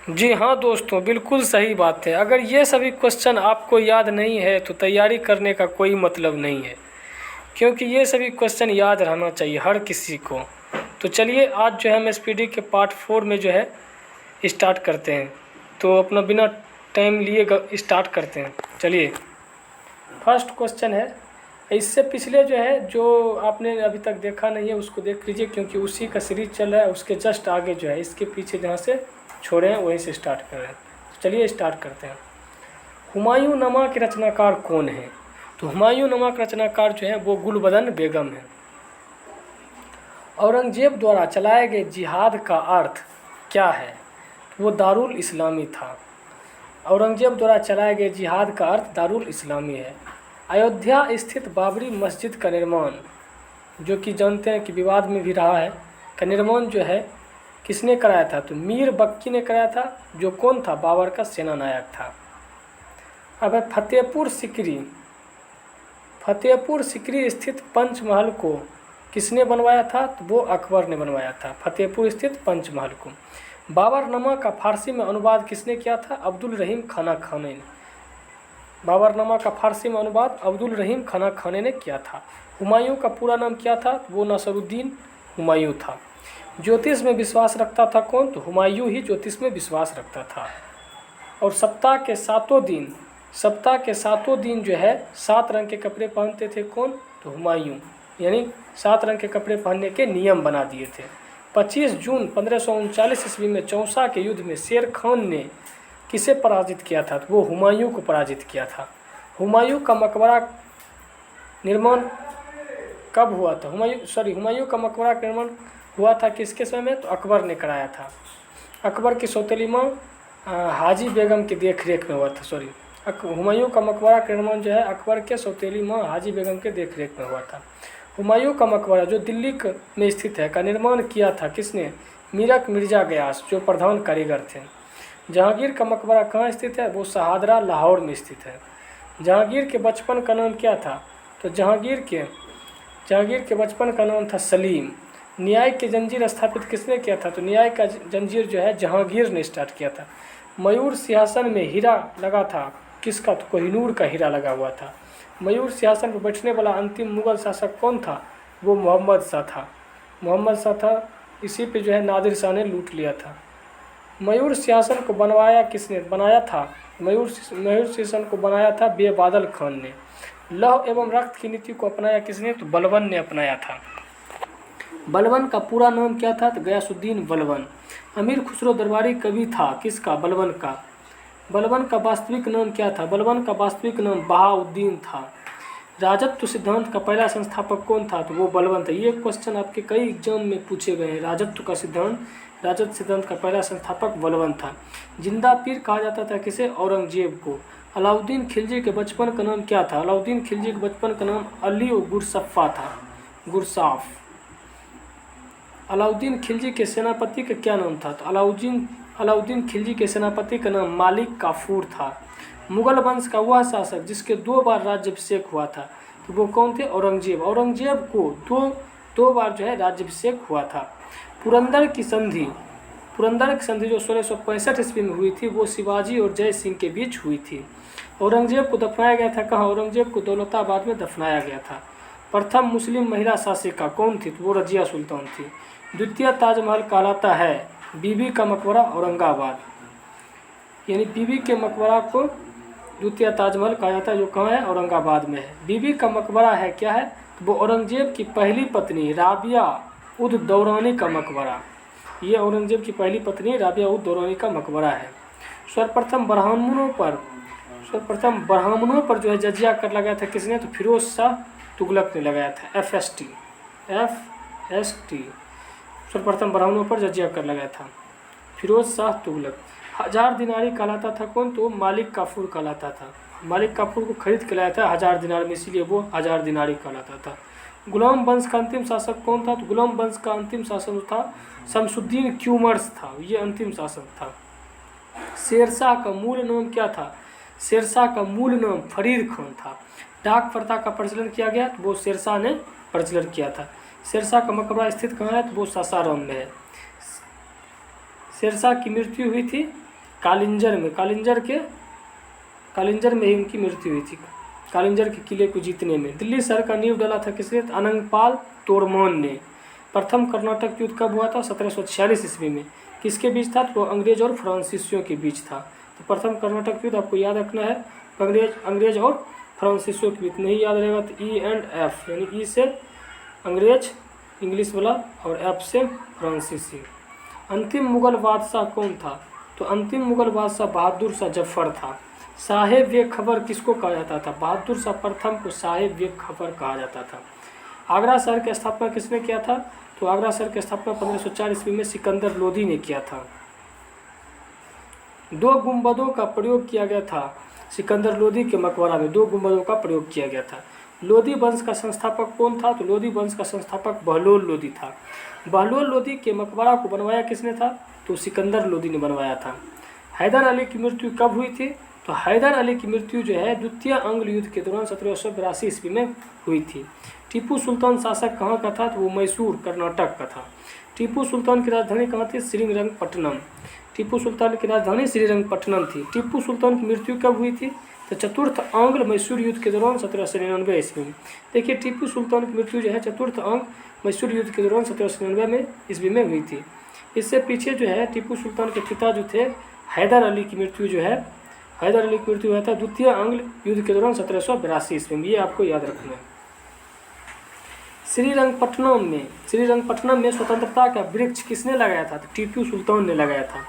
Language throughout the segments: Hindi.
जी हाँ दोस्तों, बिल्कुल सही बात है। अगर ये सभी क्वेश्चन आपको याद नहीं है तो तैयारी करने का कोई मतलब नहीं है, क्योंकि ये सभी क्वेश्चन याद रहना चाहिए हर किसी को। तो चलिए आज जो है हम एसपीडी के पार्ट 4 में जो है स्टार्ट करते हैं। तो अपना बिना टाइम लिए स्टार्ट करते हैं। चलिए, फर्स्ट क्वेश्चन है, इससे पिछले जो है जो आपने अभी तक देखा नहीं है उसको देख लीजिए, क्योंकि उसी का सीरीज चल रहा है। उसके जस्ट आगे जो है, इसके पीछे जहाँ से छोड़े हैं वहीं से स्टार्ट कर रहे हैं। तो चलिए स्टार्ट करते हैं। हुमायूंनामा के रचनाकार कौन है? तो हुमायूंनामा के रचनाकार जो है वो गुलबदन बेगम है। औरंगजेब द्वारा चलाए गए जिहाद का अर्थ क्या है? वो दारुल इस्लामी था। औरंगजेब द्वारा चलाए गए जिहाद का अर्थ दारुल इस्लामी है। अयोध्या स्थित बाबरी मस्जिद का निर्माण, जो कि जानते हैं कि विवाद में भी रहा है, का निर्माण जो है किसने कराया था? तो मीर बख्शी ने कराया था, जो कौन था? बाबर का सेना नायक था। अब है फतेहपुर सिकरी स्थित पंचमहल को किसने बनवाया था? तो वो अकबर ने बनवाया था, फतेहपुर स्थित पंचमहल को। बाबरनामा का फारसी में अनुवाद किसने किया था? अब्दुल रहीम खाना खाने ने। बाबरनामा का फारसी में अनुवाद अब्दुल रहीम खाना खाने ने किया था। हुमायूं का पूरा नाम क्या था? वो नसरुद्दीन हुमायूं था। ज्योतिष में विश्वास रखता था कौन? तो हुमायूं ही ज्योतिष में विश्वास रखता था। और सप्ताह के सातों दिन जो है 7 रंग के कपड़े पहनते थे कौन? तो हुमायूं, यानी 7 रंग के कपड़े पहनने के नियम बना दिए थे। 25 जून 1539 ईस्वी में चौसा के युद्ध में शेर खान ने किसे पराजित किया था? तो वो हुमायूं को पराजित किया था। हुमायूं का मकबरा निर्माण कब हुआ था? हुमायूं का मकबरा निर्माण हुआ था किसके समय में? तो अकबर ने कराया था। अकबर की सौतेली माँ हाजी बेगम की देखरेख में हुआ था। हुमायूं का मकबरा का निर्माण जो है अकबर के सौतेली माँ हाजी बेगम के देखरेख में हुआ था। हुमायूं का मकबरा जो दिल्ली में स्थित है का निर्माण किया था किसने? मीरक मिर्जा गयास, जो प्रधान कारीगर थे। जहांगीर का मकबरा कहाँ स्थित है? वो शहादरा लाहौर में स्थित है। जहांगीर के बचपन का नाम क्या था? तो जहांगीर के बचपन का नाम था सलीम। न्याय के जंजीर स्थापित किसने किया था? तो न्याय का जंजीर जो है जहांगीर ने स्टार्ट किया था। मयूर सिंहासन में हीरा लगा था किसका? तो कोहिनूर का हीरा लगा हुआ था। मयूर सिंहासन पर बैठने वाला अंतिम मुगल शासक कौन था? वो मोहम्मद शाह था। इसी पे जो है नादिर शाह ने लूट लिया था। मयूर सिंहासन को बनाया था मयूर सिंहासन को बनाया था बेबादल खान ने। लौह एवं रक्त की नीति को अपनाया किसने? तो बलबन ने अपनाया था। बलबन का पूरा नाम क्या था? तो गयासुद्दीन बलबन। अमीर खुसरो दरबारी कवि था किसका? बलबन का। बलबन का वास्तविक नाम क्या था? बलबन का वास्तविक नाम बहाउद्दीन था। राजत्व सिद्धांत का पहला संस्थापक कौन था? तो वो बलबन था। ये क्वेश्चन आपके कई एग्जाम में पूछे गए हैं। राजत्व सिद्धांत का पहला संस्थापक बलबन था। जिंदा पीर कहा जाता था किसे? औरंगजेब को। अलाउद्दीन खिलजी के बचपन का नाम क्या था? अलाउद्दीन खिलजी के बचपन का नाम अली गुरसफ़ा था, गुरसाफ। अलाउद्दीन खिलजी के सेनापति का क्या नाम था? तो अलाउद्दीन खिलजी के सेनापति का नाम मालिक काफूर था। मुगल वंश का वह शासक जिसके 2 बार राज्याभिषेक हुआ था, तो वो कौन थे? औरंगजेब। औरंगजेब को दो बार जो है राज्याभिषेक हुआ था। पुरंदर की संधि जो 1665 ईस्वी में हुई थी, वो शिवाजी और जय सिंह के बीच हुई थी। औरंगजेब को दफनाया गया था कहाँ? औरंगजेब को दौलताबाद में दफनाया गया था। प्रथम मुस्लिम महिला शासिका कौन थी? तो वो रजिया सुल्तान थी। द्वितीय ताजमहल कहलाता है बीबी का मकबरा औरंगाबाद, यानी बीबी के मकबरा को द्वितीय ताजमहल कहा जाता है, जो कहाँ है? औरंगाबाद में है। बीबी का मकबरा है क्या है? तो वो औरंगजेब की पहली पत्नी राबिया उद दौरानी का मकबरा। ये औरंगजेब की पहली पत्नी राबिया उद दौरानी का मकबरा है। सर्वप्रथम ब्राह्मणों पर जो है जजिया कर लगाया था किसने? तो फिरोज शाह तुगलक ने लगाया था। FST सर्वप्रथम ब्राह्मणों पर जजिया कर लगाया था फिरोज शाह तुगलक। 1000 दिनारी कहलाता था कौन? तो मालिक काफूर कहलाता था। मालिक काफूर को खरीद के लाया था 1000 दिनार में, इसीलिए वो 1000 दिनारी कहलाता था। गुलाम वंश का अंतिम शासक कौन था? तो गुलाम वंश का अंतिम शासक था शमसुद्दीन क्यूमर्स था, ये अंतिम शासक था। शेरशाह का मूल नाम क्या था? शेरशाह का मूल नाम फरीद खान था। डाक प्रथा का प्रचलन किया गया तो वो शेरशाह ने प्रचलन किया था। शेरशाह का मकबरा स्थित कहाँ है? तो वो सासाराम में है। शेरशाह की मृत्यु हुई थी कालिंजर में ही उनकी मृत्यु हुई थी, कालिंजर के किले को जीतने में। दिल्ली शहर का नींव डाला था किसने? अनंगपाल तोरमोन ने। प्रथम कर्नाटक युद्ध कब हुआ था? 1746 ईस्वी में। किसके बीच था? तो अंग्रेज और फ्रांसीसियों के बीच था। तो प्रथम कर्नाटक युद्ध आपको याद रखना है, अंग्रेज और फ्रांसीसियों के बीच। नहीं याद रहेगा तो ई एंड एफ, यानी ई से अंग्रेज इंग्लिश वाला और एफ से फ्रांसीसी। अंतिम मुगल बादशाह कौन था? तो अंतिम मुगल बादशाह बहादुर शाह जफर था। साहेब ये खबर किसको कहा जाता था? बहादुर शाह प्रथम को साहेब ये खबर कहा जाता था। आगरा शहर की स्थापना किसने किया था? तो आगरा शहर की स्थापना 1504 ईस्वी में सिकंदर लोदी ने किया था। 2 गुंबदों का प्रयोग किया गया था सिकंदर लोदी के मकबरा में, 2 गुंबदों का प्रयोग किया गया था। लोदी वंश का संस्थापक कौन था? तो लोदी वंश का संस्थापक बहलोल लोदी था। बहलोल लोदी के मकबरा को बनवाया किसने था? तो सिकंदर लोदी ने बनवाया था। हैदर अली की मृत्यु कब हुई थी? तो हैदर अली की मृत्यु जो है द्वितीय अंग्ल युद्ध के दौरान 1782 ईस्वी में हुई थी। टीपू सुल्तान शासक कहाँ का था? तो वो मैसूर कर्नाटक का था। टीपू सुल्तान की राजधानी कहाँ थी? श्रीरंगपट्टनम। टीपू सुल्तान की राजधानी श्रीरंगपट्टनम थी। टीपू सुल्तान की मृत्यु कब हुई थी? तो चतुर्थ आंग्ल मैसूर युद्ध के दौरान 1799 ईस्वी में। देखिए टीपू सुल्तान की मृत्यु जो है चतुर्थ आंग्ल मैसूर युद्ध के दौरान 1799 ईस्वी में हुई थी। इससे पीछे जो है टीपू सुल्तान के पिता जो थे हैदर अली की मृत्यु जो है, हैदर अली की मृत्यु हुआ था द्वितीय आंग्ल युद्ध के दौरान 1782 ईस्वी में। ये आपको याद रखना है। श्रीरंगपट्टनम में स्वतंत्रता का वृक्ष किसने लगाया था? तो टीपू सुल्तान ने लगाया था।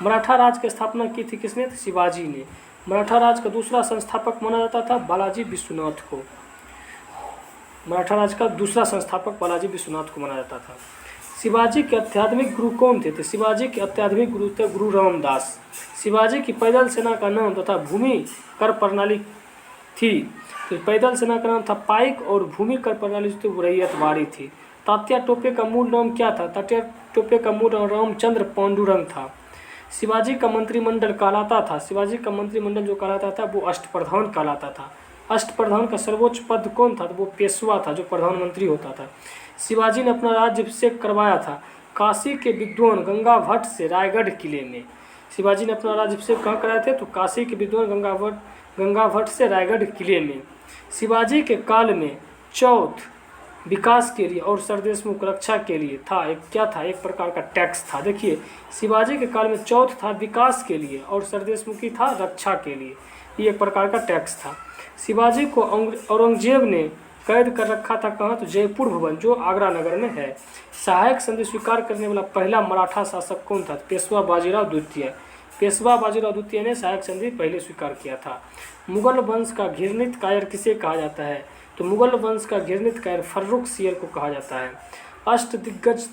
मराठा राज की स्थापना की थी किसने? तो शिवाजी ने। मराठा राज का दूसरा संस्थापक माना जाता था बालाजी विश्वनाथ को। मराठा राज का दूसरा संस्थापक बालाजी विश्वनाथ को माना जाता था। शिवाजी के आध्यात्मिक गुरु कौन थे? तो शिवाजी के आध्यात्मिक गुरु थे गुरु रामदास। शिवाजी की पैदल सेना का नाम तथा भूमि कर प्रणाली थी, तो पैदल सेना का नाम था पाइक और भूमि कर प्रणाली जो थी वो रैयतवाड़ी थी। तात्या टोपे का मूल नाम क्या था? तात्या टोपे का मूल नाम रामचंद्र पांडुरंग था। शिवाजी का मंत्रिमंडल कहलाता था, शिवाजी का मंत्रिमंडल जो कहलाता था वो अष्टप्रधान कहलाता था। अष्टप्रधान का सर्वोच्च पद कौन था? तो वो पेशवा था जो प्रधानमंत्री होता था। शिवाजी ने अपना राज्याभिषेक करवाया था काशी के विद्वान गंगा भट्ट से रायगढ़ किले में। शिवाजी ने अपना राज्याभिषेक कहाँ कराए थे? तो काशी के विद्वान गंगा भट्ट से रायगढ़ किले में। शिवाजी के काल में चौथ विकास के लिए और सरदेशमुख रक्षा के लिए था, एक क्या था? एक प्रकार का टैक्स था। देखिए शिवाजी के काल में चौथ था विकास के लिए और सरदेशमुखी था रक्षा के लिए, ये एक प्रकार का टैक्स था। शिवाजी को औरंगजेब ने कैद कर रखा था कहाँ? तो जयपुर भवन जो आगरा नगर में है। सहायक संधि स्वीकार करने वाला पहला मराठा शासक कौन था? पेशवा बाजीराव द्वितीय। पेशवा बाजीराव द्वितीय ने सहायक संधि पहले स्वीकार किया था। मुगल वंश का घृणित कायर किसे कहा जाता है? तो मुगल वंश का घृणित कायर फर्रुखसियर को कहा जाता है। अष्टदिग्गज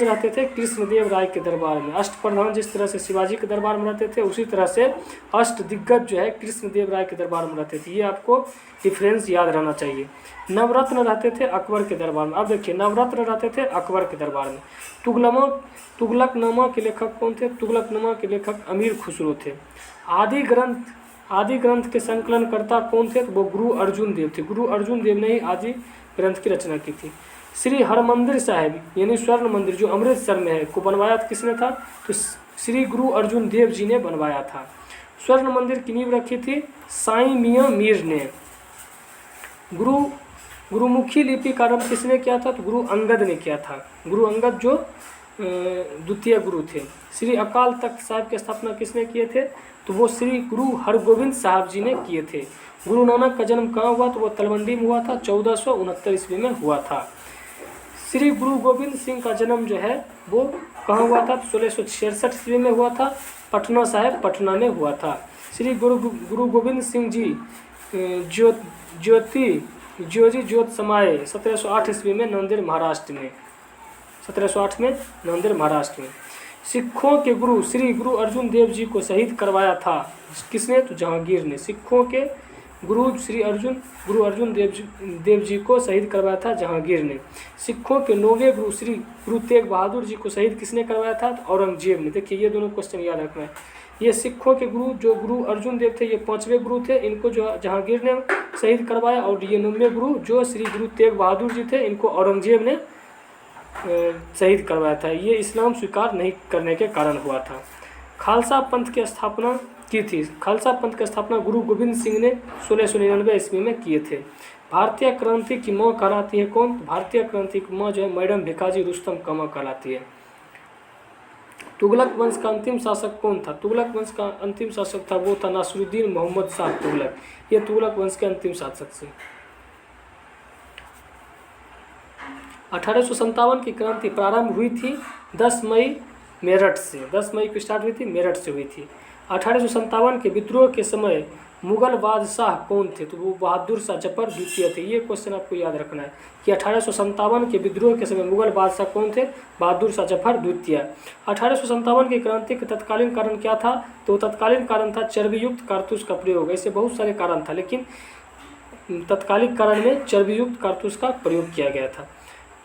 रहते थे कृष्णदेव राय के दरबार में। अष्टप्रधान जिस तरह से शिवाजी के दरबार में रहते थे उसी तरह से अष्टदिग्गज जो है कृष्णदेव राय के दरबार में रहते थे। ये आपको डिफरेंस याद रहना चाहिए। नवरत्न रहते थे अकबर के दरबार में। अब देखिए नवरत्न रहते थे अकबर के दरबार में। तुगलकनामा के लेखक कौन थे? तुगलकनामा के लेखक अमीर खुसरो थे। आदि ग्रंथ के संकलनकर्ता कौन थे? तो वो गुरु अर्जुन देव थे। गुरु अर्जुन देव ने ही आदि ग्रंथ की रचना की थी। श्री हरमंदिर साहिब यानी स्वर्ण मंदिर जो अमृतसर में है को बनवाया किसने था? तो श्री गुरु अर्जुन देव जी ने बनवाया था। स्वर्ण मंदिर की नींव रखी थी साईं मियां मीर ने। गुरुमुखी लिपि का आरंभ किसने किया था? तो गुरु अंगद ने किया था। गुरु अंगद जो द्वितीय गुरु थे। श्री अकाल तख्त साहिब की स्थापना किसने किए थे? तो वो श्री गुरु हरगोविंद साहब जी ने किए थे। गुरु नानक का जन्म कहाँ हुआ? तो वो तलवंडी में हुआ था, 1469 ईस्वी में हुआ था। श्री गुरु गोविंद सिंह का जन्म जो है वो कहाँ हुआ था? 1666 ईस्वी में हुआ था, पटना साहिब पटना में हुआ था। श्री गुरु गोविंद सिंह जी ज्योत समाये 1708 ईस्वी में नांदेड़ महाराष्ट्र में, 1708 में नांदेड़ महाराष्ट्र में। सिखों के गुरु श्री गुरु अर्जुन देव जी को शहीद करवाया था किसने? तो जहांगीर ने। सिखों के गुरु गुरु अर्जुन देव जी को शहीद करवाया था जहांगीर ने। सिखों के 9वें गुरु श्री गुरु तेग बहादुर जी को शहीद किसने करवाया था? तो औरंगजेब ने। देखिए ये दोनों क्वेश्चन याद रखना है। ये सिखों के गुरु जो गुरु अर्जुन देव थे ये 5वें गुरु थे, इनको जो जहांगीर ने शहीद करवाया। और ये 9वें गुरु जो श्री गुरु तेग बहादुर जी थे इनको औरंगजेब ने शहीद करवाया था। ये इस्लाम स्वीकार नहीं करने के कारण हुआ था। खालसा पंथ की स्थापना की थी? खालसा पंथ की स्थापना गुरु गोविंद सिंह ने 1699 ईस्वी में किए थे। भारतीय क्रांति की माँ कहलाती है कौन? भारतीय क्रांति की माँ जो है मैडम भिकाजी रुस्तम कामा कहलाती है। तुगलक वंश का अंतिम शासक कौन था? तुगलक वंश का अंतिम शासक था वो था नासिरुद्दीन मोहम्मद शाह तुगलक। ये तुगलक वंश के अंतिम शासक थे। 1857 की क्रांति प्रारंभ हुई थी 10 मई मेरठ से। 10 मई को स्टार्ट हुई थी, मेरठ से हुई थी। 1857 के विद्रोह के समय मुगल बादशाह कौन थे? तो वो बहादुर शाह जफर द्वितीय थे। ये क्वेश्चन आपको याद रखना है कि 1857 के विद्रोह के समय मुगल बादशाह कौन थे? बहादुर शाह जफर द्वितीय। 1857 की क्रांति का तत्कालीन कारण क्या था? तो तत्कालीन कारण था चर्बीयुक्त कारतूस का प्रयोग। ऐसे बहुत सारे कारण था, लेकिन तत्कालिक कारण में चर्बीयुक्त कारतूस का प्रयोग किया गया था।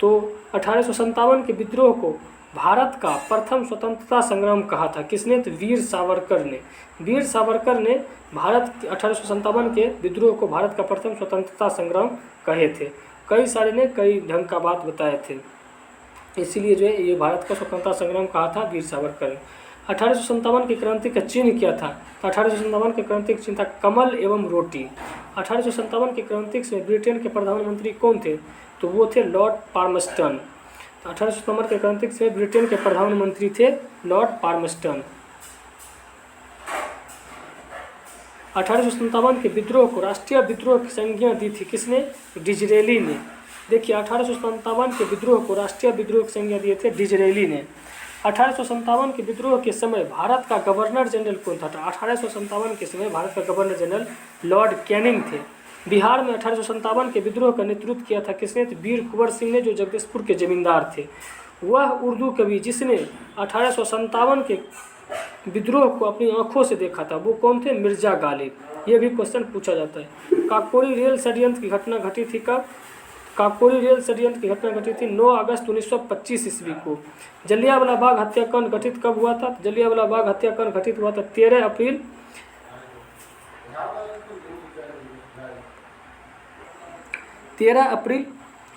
तो 1857 के विद्रोह को भारत का प्रथम स्वतंत्रता संग्राम कहा था। किसने? तो वीर सावरकर ने। वीर सावरकर ने भारत 1857 के विद्रोह को भारत का प्रथम स्वतंत्रता संग्राम कहे थे। कई सारे ने कई ढंग का बात बताए थे, इसीलिए जो है ये भारत का स्वतंत्रता संग्राम कहा था वीर सावरकर ने। 1857 की क्रांति का चिन्ह क्या था? तो 1857 की क्रांति का चिन्ह था कमल एवं रोटी। 1857 की क्रांति से ब्रिटेन के प्रधानमंत्री कौन थे? तो वो थे लॉर्ड पार्मस्टन। 1857 के क्रांति से ब्रिटेन के प्रधानमंत्री थे लॉर्ड पार्मस्टन। 1857 के विद्रोह को राष्ट्रीय विद्रोह की संज्ञा दी थी किसने? डिजरेली ने। देखिए 1857 के विद्रोह को राष्ट्रीय विद्रोह की संज्ञा दिए थे डिजरेली ने। 1857 के विद्रोह के समय भारत का गवर्नर जनरल कौन था? 1857 के समय भारत का गवर्नर जनरल लॉर्ड कैनिंग थे। बिहार में 1857 के विद्रोह का नेतृत्व किया था किसने? तो वीर कुंवर सिंह ने, जो जगदीशपुर के जमींदार थे। वह उर्दू कवि जिसने 1857 के विद्रोह को अपनी आंखों से देखा था वो कौन थे? मिर्जा गालिब। ये भी क्वेश्चन पूछा जाता है। काकोरी रेल षड्यंत्र की घटना घटी थी कब? काकोरी रेल षड्यंत्र की घटना घटी थी 9 अगस्त 1925 ईस्वी को। जलियांवाला बाग हत्याकांड घटित कब हुआ था? जलियांवाला बाग हत्याकांड घटित हुआ था 13 अप्रैल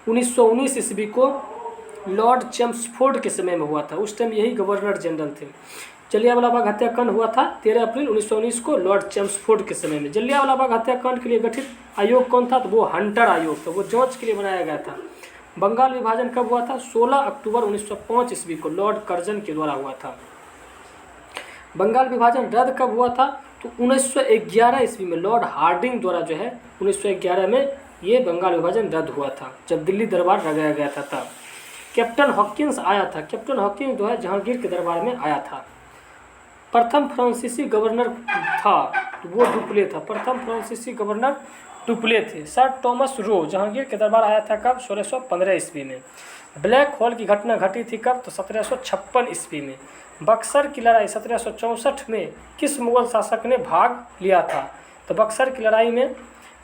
1919 ईस्वी को लॉर्ड चेम्सफोर्ड के समय में हुआ था। उस टाइम यही गवर्नर जनरल थे। जलियांवाला बाग हत्याकांड हुआ था 13 अप्रैल 1919 को लॉर्ड चेम्सफोर्ड के समय में। जलियांवाला बाग हत्याकांड के लिए गठित आयोग कौन था? तो वो हंटर आयोग था, वो जांच के लिए बनाया गया था। बंगाल विभाजन कब हुआ था? 16 अक्टूबर 1905 ईस्वी को लॉर्ड कर्जन के द्वारा हुआ था। बंगाल विभाजन रद्द कब हुआ था? तो 1911 ईस्वी में लॉर्ड हार्डिंग द्वारा जो है 1911 में ये बंगाल विभाजन रद्द हुआ था, जब दिल्ली दरबार लगाया गया था तब। कैप्टन हॉकिंस आया था। कैप्टन हॉकिंस जो है जहांगीर के दरबार में आया था। प्रथम फ्रांसीसी गवर्नर था वो डुप्ले था। प्रथम फ्रांसीसी गवर्नर डुप्ले थे। सर टॉमस रो जहांगीर के दरबार आया था कब? 1615 ईस्वी में। ब्लैक होल की घटना घटी थी कब? तो 1756 ईस्वी में। बक्सर की लड़ाई 1764 में किस मुगल शासक ने भाग लिया था? तो बक्सर की लड़ाई में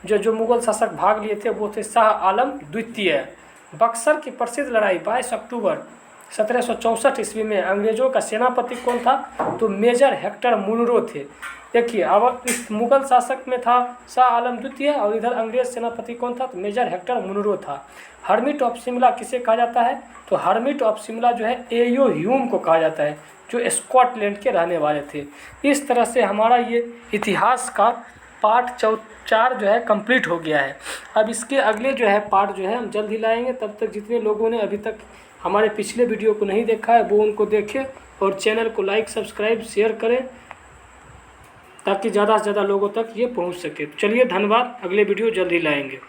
जो मुगल शासक भाग लिए थे वो थे शाह आलम द्वितीय। बक्सर की प्रसिद्ध लड़ाई 22 अक्टूबर 1764 ईस्वी में अंग्रेजों का सेनापति कौन था? तो मेजर हेक्टर मुनरो थे। देखिए अब इस मुगल शासक में था शाह आलम द्वितीय और इधर अंग्रेज सेनापति कौन था? तो मेजर हेक्टर मुनरो था। हर्मिट ऑफ शिमला किसे कहा जाता है? तो हर्मिट ऑफ शिमला जो है एयो ह्यूम को कहा जाता है, जो स्कॉटलैंड के रहने वाले थे। इस तरह से हमारा ये इतिहास का पार्ट 4 जो है कंप्लीट हो गया है। अब इसके अगले जो है पार्ट जो है हम जल्द ही लाएंगे। तब तक जितने लोगों ने अभी तक हमारे पिछले वीडियो को नहीं देखा है वो उनको देखें और चैनल को लाइक सब्सक्राइब शेयर करें ताकि ज़्यादा से ज़्यादा लोगों तक ये पहुंच सके। चलिए धन्यवाद, अगले वीडियो जल्द ही लाएंगे।